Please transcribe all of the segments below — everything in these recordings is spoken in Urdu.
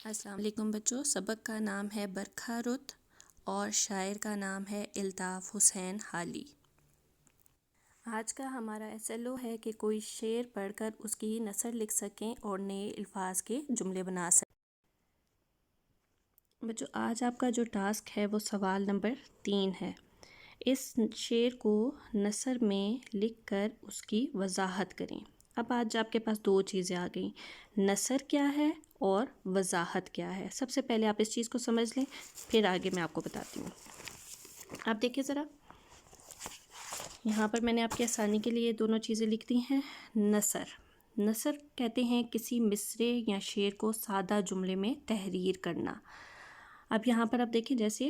السلام علیکم بچوں، سبق کا نام ہے برکھا رت اور شاعر کا نام ہے الطاف حسین حالی۔ آج کا ہمارا SLO ہے کہ کوئی شعر پڑھ کر اس کی نثر لکھ سکیں اور نئے الفاظ کے جملے بنا سکیں۔ بچوں آج آپ کا جو ٹاسک ہے وہ سوال نمبر 3 ہے۔ اس شعر کو نثر میں لکھ کر اس کی وضاحت کریں۔ اب آج آپ کے پاس دو چیزیں آ گئیں، نثر کیا ہے اور وضاحت کیا ہے۔ سب سے پہلے آپ اس چیز کو سمجھ لیں، پھر آگے میں آپ کو بتاتی ہوں۔ آپ دیکھیں ذرا، یہاں پر میں نے آپ کی آسانی کے لیے دونوں چیزیں لکھ دی ہیں۔ نثر کہتے ہیں کسی مصرعے یا شعر کو سادہ جملے میں تحریر کرنا۔ اب یہاں پر آپ دیکھیں، جیسے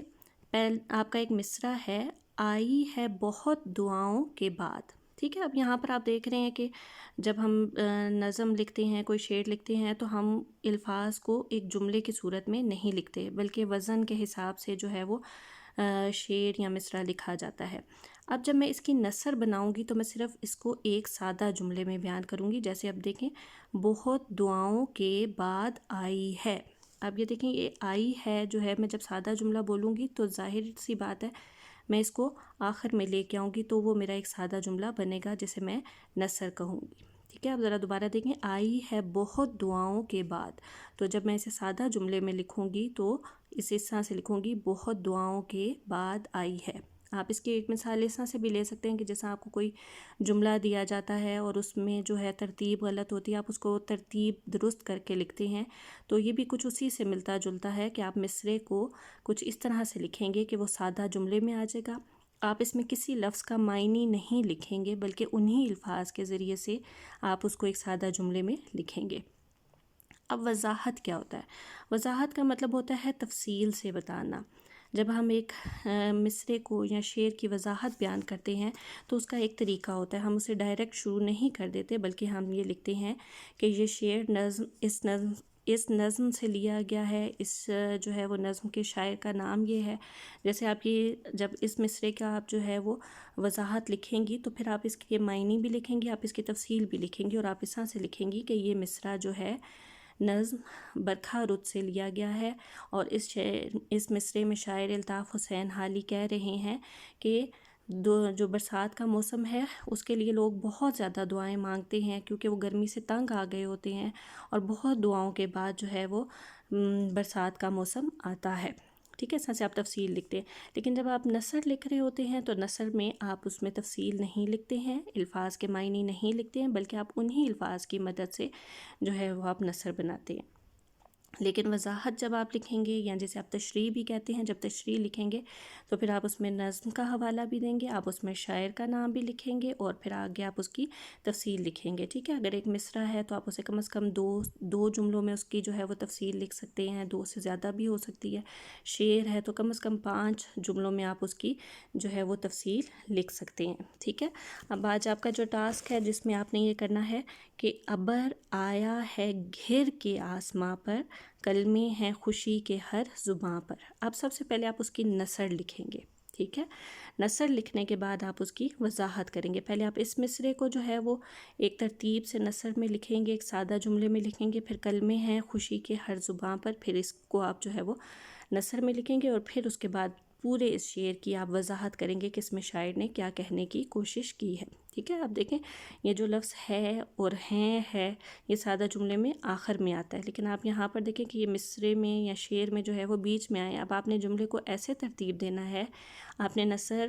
آپ کا ایک مصرعہ ہے، آئی ہے بہت دعاؤں کے بعد، ٹھیک ہے۔ اب یہاں پر آپ دیکھ رہے ہیں کہ جب ہم نظم لکھتے ہیں، کوئی شعر لکھتے ہیں، تو ہم الفاظ کو ایک جملے کی صورت میں نہیں لکھتے، بلکہ وزن کے حساب سے جو ہے وہ شعر یا مصرعہ لکھا جاتا ہے۔ اب جب میں اس کی نثر بناؤں گی تو میں صرف اس کو ایک سادہ جملے میں بیان کروں گی، جیسے اب دیکھیں، بہت دعاؤں کے بعد آئی ہے۔ اب یہ دیکھیں، یہ آئی ہے جو ہے، میں جب سادہ جملہ بولوں گی تو ظاہر سی بات ہے میں اس کو آخر میں لے کے آؤں گی تو وہ میرا ایک سادہ جملہ بنے گا جسے میں نثر کہوں گی، ٹھیک ہے۔ اب ذرا دوبارہ دیکھیں، آئی ہے بہت دعاؤں کے بعد، تو جب میں اسے سادہ جملے میں لکھوں گی تو اس طرح سے لکھوں گی، بہت دعاؤں کے بعد آئی ہے۔ آپ اس کی ایک مثال اس طرح سے بھی لے سکتے ہیں کہ جیسا آپ کو کوئی جملہ دیا جاتا ہے اور اس میں جو ہے ترتیب غلط ہوتی ہے، آپ اس کو ترتیب درست کر کے لکھتے ہیں، تو یہ بھی کچھ اسی سے ملتا جلتا ہے کہ آپ مصرعے کو کچھ اس طرح سے لکھیں گے کہ وہ سادہ جملے میں آ جائے گا۔ آپ اس میں کسی لفظ کا معنی نہیں لکھیں گے، بلکہ انہی الفاظ کے ذریعے سے آپ اس کو ایک سادہ جملے میں لکھیں گے۔ اب وضاحت کیا ہوتا ہے؟ وضاحت کا مطلب ہوتا ہے تفصیل سے بتانا۔ جب ہم ایک مصرعے کو یا شعر کی وضاحت بیان کرتے ہیں تو اس کا ایک طریقہ ہوتا ہے، ہم اسے ڈائریکٹ شروع نہیں کر دیتے، بلکہ ہم یہ لکھتے ہیں کہ یہ شعر اس نظم سے لیا گیا ہے، اس جو ہے وہ نظم کے شاعر کا نام یہ ہے۔ جیسے آپ یہ جب اس مصرعے کا آپ جو ہے وہ وضاحت لکھیں گی تو پھر آپ اس کے معنی بھی لکھیں گی، آپ اس کی تفصیل بھی لکھیں گی، اور آپ اس طرح سے لکھیں گی کہ یہ مصرعہ جو ہے نظم برکھا رت سے لیا گیا ہے، اور اس مصرعے میں شاعر الطاف حسین حالی کہہ رہے ہیں کہ جو برسات کا موسم ہے اس کے لیے لوگ بہت زیادہ دعائیں مانگتے ہیں، کیونکہ وہ گرمی سے تنگ آ گئے ہوتے ہیں، اور بہت دعاؤں کے بعد جو ہے وہ برسات کا موسم آتا ہے، ٹھیک ہے۔ اس طرح سے آپ تفصیل لکھتے ہیں۔ لیکن جب آپ نثر لکھ رہے ہوتے ہیں تو نثر میں آپ اس میں تفصیل نہیں لکھتے ہیں، الفاظ کے معنی نہیں لکھتے ہیں، بلکہ آپ انہی الفاظ کی مدد سے جو ہے وہ آپ نثر بناتے ہیں۔ لیکن وضاحت جب آپ لکھیں گے، یا جسے آپ تشریح بھی کہتے ہیں، جب تشریح لکھیں گے تو پھر آپ اس میں نظم کا حوالہ بھی دیں گے، آپ اس میں شاعر کا نام بھی لکھیں گے، اور پھر آگے آپ اس کی تفصیل لکھیں گے، ٹھیک ہے۔ اگر ایک مصرعہ ہے تو آپ اسے کم از کم دو جملوں میں اس کی جو ہے وہ تفصیل لکھ سکتے ہیں، 2 سے زیادہ بھی ہو سکتی ہے۔ شعر ہے تو کم از کم 5 جملوں میں آپ اس کی جو ہے وہ تفصیل لکھ سکتے ہیں، ٹھیک ہے۔ اب آج آپ کا جو ٹاسک ہے جس میں آپ نے یہ کرنا ہے کہ ابر آیا ہے گھر کے آسماں پر، کلمے ہیں خوشی کے ہر زباں پر۔ اب سب سے پہلے آپ اس کی نثر لکھیں گے، ٹھیک ہے۔ نثر لکھنے کے بعد آپ اس کی وضاحت کریں گے۔ پہلے آپ اس مصرعے کو جو ہے وہ ایک ترتیب سے نثر میں لکھیں گے، ایک سادہ جملے میں لکھیں گے، پھر کلمے ہیں خوشی کے ہر زباں پر، پھر اس کو آپ جو ہے وہ نثر میں لکھیں گے، اور پھر اس کے بعد پورے اس شعر کی آپ وضاحت کریں گے کہ اس میں شاعر نے کیا کہنے کی کوشش کی ہے، ٹھیک ہے۔ اب دیکھیں، یہ جو لفظ ہے اور ہے یہ سادہ جملے میں آخر میں آتا ہے، لیکن آپ یہاں پر دیکھیں کہ یہ مصرعے میں یا شعر میں جو ہے وہ بیچ میں آئے۔ اب آپ نے جملے کو ایسے ترتیب دینا ہے، آپ نے نثر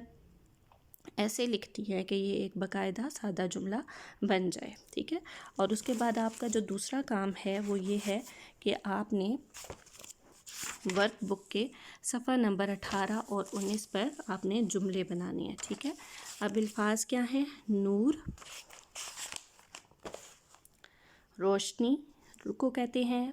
ایسے لکھتی ہے کہ یہ ایک باقاعدہ سادہ جملہ بن جائے، ٹھیک ہے۔ اور اس کے بعد آپ کا جو دوسرا کام ہے وہ یہ ہے کہ آپ نے ورک بک کے صفحہ نمبر 18 اور 19 پر آپ نے جملے بنانے ہیں، ٹھیک ہے۔ اب الفاظ کیا ہیں؟ نور، روشنی کو کہتے ہیں،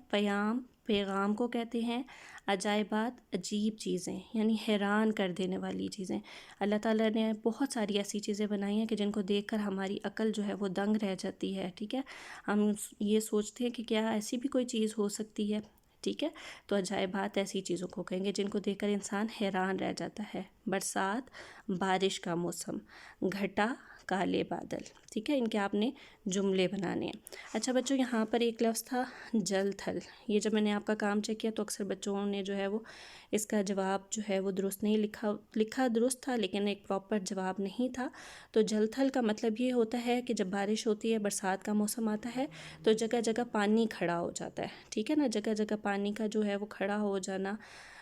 پیغام کو کہتے ہیں، عجائبات عجیب چیزیں، یعنی حیران کر دینے والی چیزیں۔ اللہ تعالیٰ نے بہت ساری ایسی چیزیں بنائی ہیں کہ جن کو دیکھ کر ہماری عقل جو ہے وہ دنگ رہ جاتی ہے، ٹھیک ہے۔ ہم یہ سوچتے ہیں کہ کیا ایسی بھی کوئی چیز ہو سکتی ہے، ٹھیک ہے۔ تو عجائبات ایسی چیزوں کو کہیں گے جن کو دیکھ کر انسان حیران رہ جاتا ہے۔ برسات، بارش کا موسم، گھٹا، کالے بادل، ٹھیک ہے، ان کے آپ نے جملے بنانے ہیں۔ اچھا بچوں، یہاں پر ایک لفظ تھا جل تھل، یہ جب میں نے آپ کا کام چیک کیا تو اکثر بچوں نے جو ہے وہ اس کا جواب جو ہے وہ درست نہیں لکھا درست تھا لیکن ایک پراپر جواب نہیں تھا۔ تو جل تھل کا مطلب یہ ہوتا ہے کہ جب بارش ہوتی ہے، برسات کا موسم آتا ہے تو جگہ جگہ پانی کھڑا ہو جاتا ہے، ٹھیک ہے نا، جگہ جگہ پانی کا جو ہے وہ کھڑا ہو جانا،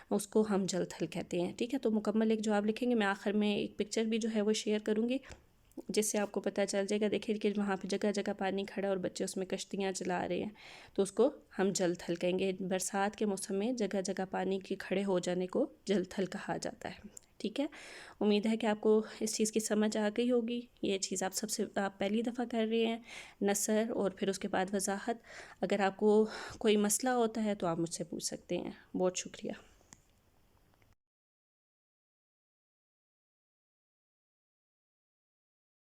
اس کو ہم جل تھل کہتے ہیں، ٹھیک ہے۔ تو مکمل ایک جواب لکھیں گے، میں آخر میں ایک پکچر بھی جو ہے وہ شیئر کروں گی جس سے آپ کو پتہ چل جائے گا۔ دیکھیں کہ وہاں پہ جگہ جگہ پانی کھڑا اور بچے اس میں کشتیاں چلا رہے ہیں، تو اس کو ہم جل تھل کہیں گے۔ برسات کے موسم میں جگہ جگہ پانی کے کھڑے ہو جانے کو جل تھل کہا جاتا ہے، ٹھیک ہے۔ امید ہے کہ آپ کو اس چیز کی سمجھ آ گئی ہوگی۔ یہ چیز آپ پہلی دفعہ کر رہے ہیں، نثر اور پھر اس کے بعد وضاحت۔ اگر آپ کو کوئی مسئلہ ہوتا ہے تو آپ مجھ سے پوچھ سکتے ہیں۔ بہت شکریہ۔